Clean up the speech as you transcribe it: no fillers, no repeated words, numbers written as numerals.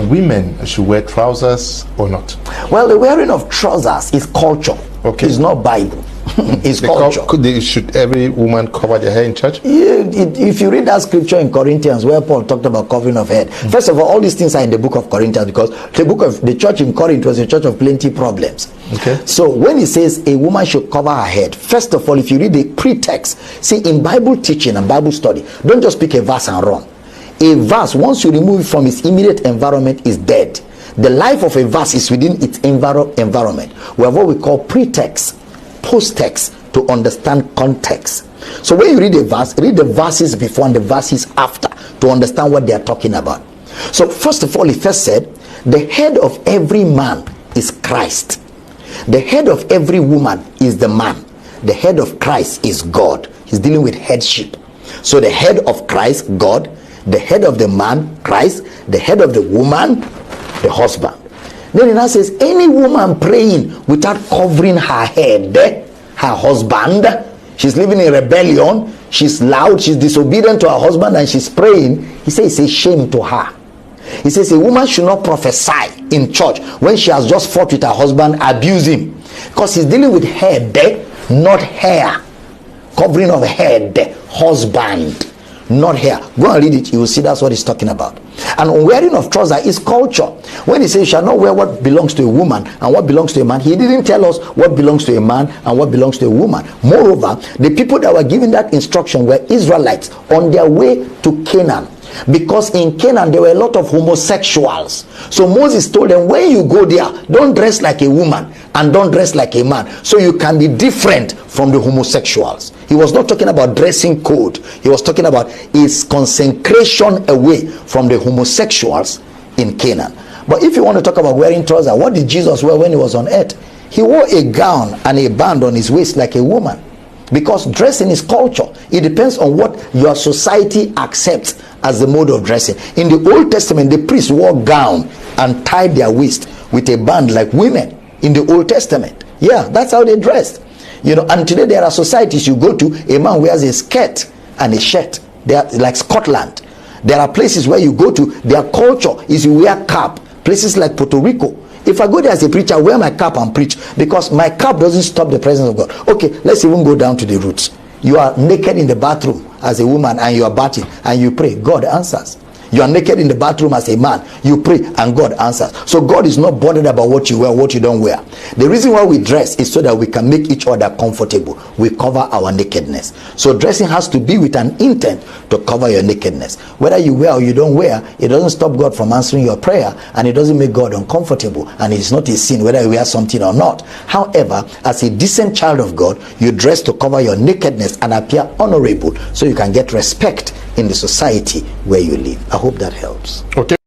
women should wear trousers or not? Well, the wearing of trousers is culture. Okay. It's not Bible. It's culture. Should every woman cover their hair in church? If you read that scripture in Corinthians where Paul talked about covering of head, first of all these things are in the book of Corinthians, because the church in Corinth was a church of plenty problems. Okay. So when he says a woman should cover her head, first of all, if you read the pretext, see, in Bible teaching and Bible study, don't just pick a verse and run. A verse, once you remove it from its immediate environment, is dead. The life of a verse is within its environment. We have what we call pretext, post-text, to understand context. So when you read a verse, read the verses before and the verses after to understand what they are talking about. So first of all, he first said, the head of every man is Christ. The head of every woman is the man. The head of Christ is God. He's dealing with headship. So the head of Christ, God. The head of the man, Christ. The head of the woman, the husband. Then he now says, any woman praying without covering her head, her husband, she's living in rebellion, she's loud, she's disobedient to her husband, and she's praying, he says it's a shame to her. He says a woman should not prophesy in church when she has just fought with her husband, abuse him, because he's dealing with head, not hair. Covering of head, husband, not hair. Go and read it, you will see that's what he's talking about. And wearing of trousers is culture. When he says you shall not wear what belongs to a woman and what belongs to a man, he didn't tell us what belongs to a man and what belongs to a woman. Moreover, the people that were given that instruction were Israelites on their way to Canaan, because in Canaan there were a lot of homosexuals. So Moses told them, when you go there, don't dress like a woman and don't dress like a man, so you can be different from the homosexuals. He was not talking about dressing code. He was talking about his consecration away from the homosexuals in Canaan. But if you want to talk about wearing trousers, what did Jesus wear when he was on earth? He wore a gown and a band on his waist like a woman, because dressing is culture. It depends on what your society accepts as the mode of dressing. In the Old Testament, the priests wore gown and tied their waist with a band like women in the Old Testament. Yeah, that's how they dressed. You know, and today there are societies you go to, a man wears a skirt and a shirt. They are like Scotland. There are places where you go to, their culture is you wear cap. Places like Puerto Rico, if I go there as a preacher, I wear my cap and preach, because my cap doesn't stop the presence of God. Okay, let's even go down to the roots. You are naked in the bathroom as a woman and you are bathing and you pray, God answers. You are naked in the bathroom as a man, you pray and God answers. So God is not bothered about what you wear, what you don't wear. The reason why we dress is so that we can make each other comfortable. We cover our nakedness. So dressing has to be with an intent to cover your nakedness. Whether you wear or you don't wear, it doesn't stop God from answering your prayer, and it doesn't make God uncomfortable, and it's not a sin whether you wear something or not. However, as a decent child of God, you dress to cover your nakedness and appear honorable, so you can get respect in the society where you live. I hope that helps. Okay.